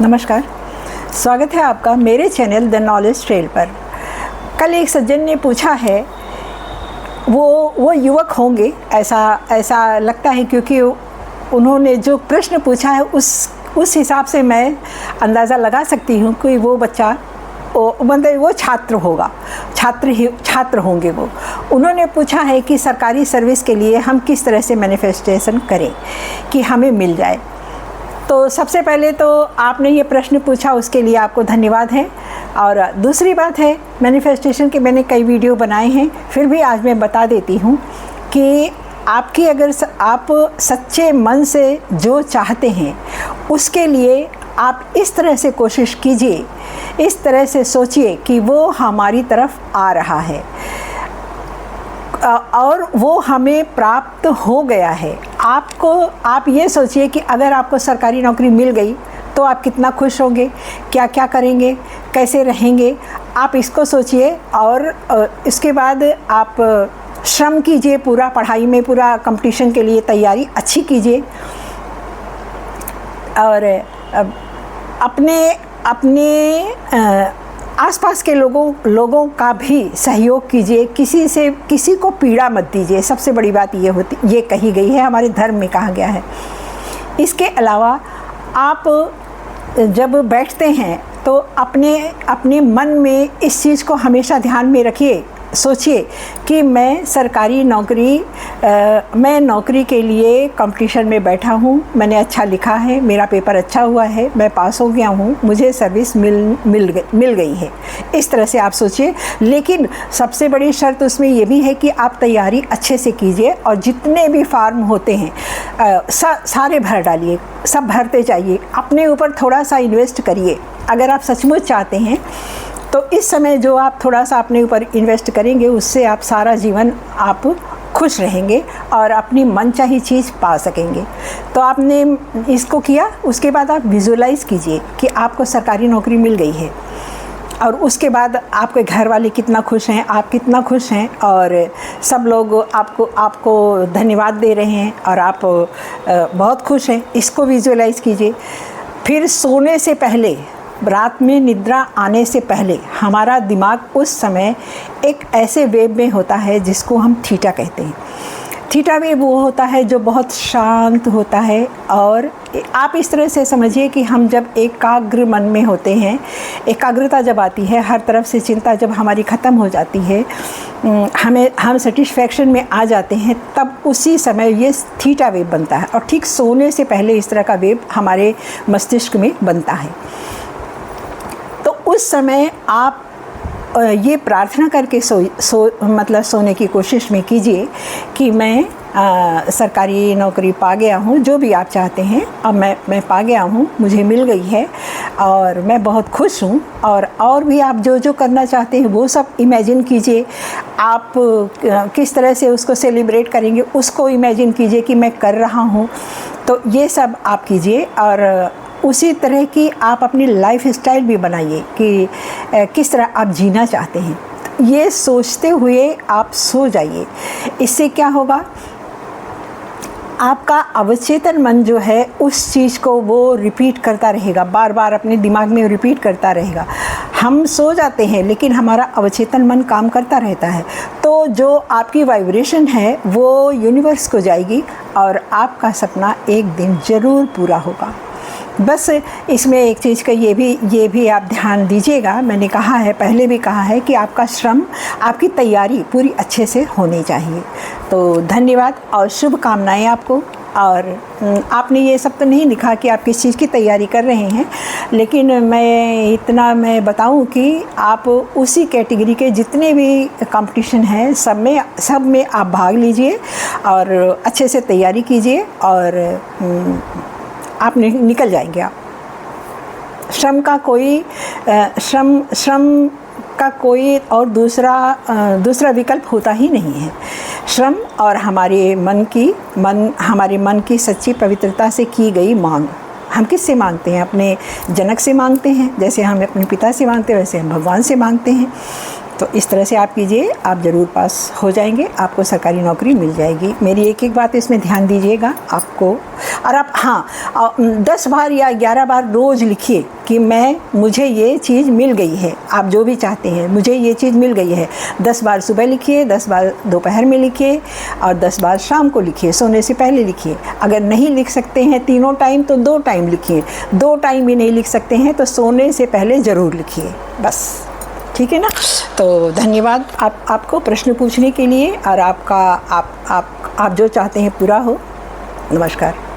नमस्कार, स्वागत है आपका मेरे चैनल द नॉलेज ट्रेल पर। कल एक सज्जन ने पूछा है, वो युवक होंगे ऐसा लगता है, क्योंकि उन्होंने जो प्रश्न पूछा है उस हिसाब से मैं अंदाज़ा लगा सकती हूँ कि वो बच्चा मतलब वो छात्र होगा, छात्र होंगे वो। उन्होंने पूछा है कि सरकारी सर्विस के लिए हम किस तरह से मैनिफेस्टेशन करें कि हमें मिल जाए। तो सबसे पहले तो आपने ये प्रश्न पूछा, उसके लिए आपको धन्यवाद है। और दूसरी बात है, मैनिफेस्टेशन के मैंने कई वीडियो बनाए हैं, फिर भी आज मैं बता देती हूँ कि आपकी अगर आप सच्चे मन से जो चाहते हैं उसके लिए आप इस तरह से कोशिश कीजिए, इस तरह से सोचिए कि वो हमारी तरफ आ रहा है और वो हमें प्राप्त हो गया है। आप ये सोचिए कि अगर आपको सरकारी नौकरी मिल गई तो आप कितना खुश होंगे, क्या क्या करेंगे, कैसे रहेंगे, आप इसको सोचिए। और इसके बाद आप श्रम कीजिए, पूरा पढ़ाई में पूरा कंपटीशन के लिए तैयारी अच्छी कीजिए और अपने आसपास के लोगों का भी सहयोग कीजिए। किसी को पीड़ा मत दीजिए, सबसे बड़ी बात ये कही गई है, हमारे धर्म में कहा गया है। इसके अलावा आप जब बैठते हैं तो अपने मन में इस चीज़ को हमेशा ध्यान में रखिए, सोचिए कि मैं नौकरी के लिए कंपटीशन में बैठा हूँ, मैंने अच्छा लिखा है, मेरा पेपर अच्छा हुआ है, मैं पास हो गया हूँ, मुझे सर्विस मिल गई है। इस तरह से आप सोचिए। लेकिन सबसे बड़ी शर्त उसमें ये भी है कि आप तैयारी अच्छे से कीजिए और जितने भी फार्म होते हैं सारे भर डालिए, सब भरते जाइए, अपने ऊपर थोड़ा सा इन्वेस्ट करिए। अगर आप सचमुच चाहते हैं तो इस समय जो आप थोड़ा सा अपने ऊपर इन्वेस्ट करेंगे, उससे आप सारा जीवन आप खुश रहेंगे और अपनी मनचाही चीज़ पा सकेंगे। तो आपने इसको किया, उसके बाद आप विजुअलाइज़ कीजिए कि आपको सरकारी नौकरी मिल गई है और उसके बाद आपके घर वाले कितना खुश हैं, आप कितना खुश हैं और सब लोग आपको धन्यवाद दे रहे हैं और आप बहुत खुश हैं। इसको विजुअलाइज़ कीजिए। फिर सोने से पहले, रात में निद्रा आने से पहले हमारा दिमाग उस समय एक ऐसे वेव में होता है जिसको हम थीटा कहते हैं। थीटा वेव वो होता है जो बहुत शांत होता है। और आप इस तरह से समझिए कि हम जब एकाग्र मन में होते हैं, एकाग्रता जब आती है, हर तरफ से चिंता जब हमारी ख़त्म हो जाती है, हम सेटिस्फैक्शन में आ जाते हैं, तब उसी समय ये थीटा वेव बनता है। और ठीक सोने से पहले इस तरह का वेव हमारे मस्तिष्क में बनता है। तो उस समय आप ये प्रार्थना करके मतलब सोने की कोशिश में कीजिए कि मैं सरकारी नौकरी पा गया हूँ, जो भी आप चाहते हैं, अब मैं पा गया हूँ, मुझे मिल गई है और मैं बहुत खुश हूँ। और भी आप जो करना चाहते हैं वो सब इमेजिन कीजिए। आप किस तरह से उसको सेलिब्रेट करेंगे उसको इमेजिन कीजिए कि मैं कर रहा हूँ। तो ये सब आप कीजिए और उसी तरह की आप अपनी लाइफ स्टाइल भी बनाइए कि किस तरह आप जीना चाहते हैं। ये सोचते हुए आप सो जाइए। इससे क्या होगा, आपका अवचेतन मन जो है उस चीज़ को वो रिपीट करता रहेगा, बार बार अपने दिमाग में रिपीट करता रहेगा। हम सो जाते हैं लेकिन हमारा अवचेतन मन काम करता रहता है। तो जो आपकी वाइब्रेशन है वो यूनिवर्स को जाएगी और आपका सपना एक दिन ज़रूर पूरा होगा। बस इसमें एक चीज़ का ये भी आप ध्यान दीजिएगा, मैंने कहा है, पहले भी कहा है कि आपका श्रम, आपकी तैयारी पूरी अच्छे से होनी चाहिए। तो धन्यवाद और शुभकामनाएं आपको। और आपने ये सब तो नहीं लिखा कि आप किस चीज़ की तैयारी कर रहे हैं, लेकिन मैं बताऊं कि आप उसी कैटेगरी के जितने भी कंपटीशन हैं सब में आप भाग लीजिए और अच्छे से तैयारी कीजिए और आप निकल जाएंगे। आप श्रम का कोई और दूसरा विकल्प होता ही नहीं है। श्रम और हमारे मन की सच्ची पवित्रता से की गई मांग। हम किससे मांगते हैं? अपने जनक से मांगते हैं, जैसे हम अपने पिता से मांगते हैं वैसे हम भगवान से मांगते हैं। तो इस तरह से आप कीजिए, आप ज़रूर पास हो जाएंगे, आपको सरकारी नौकरी मिल जाएगी। मेरी एक एक बात इसमें ध्यान दीजिएगा आपको। और आप 10 बार या 11 बार रोज़ लिखिए कि मुझे ये चीज़ मिल गई है। आप जो भी चाहते हैं, मुझे ये चीज़ मिल गई है। 10 बार सुबह लिखिए, 10 बार दोपहर में लिखिए और 10 बार शाम को लिखिए, सोने से पहले लिखिए। अगर नहीं लिख सकते हैं तीनों टाइम तो 2 टाइम लिखिए। 2 टाइम भी नहीं लिख सकते हैं तो सोने से पहले ज़रूर लिखिए, बस। ठीक है ना? तो धन्यवाद आपको प्रश्न पूछने के लिए, और आपका आप जो चाहते हैं पूरा हो। नमस्कार।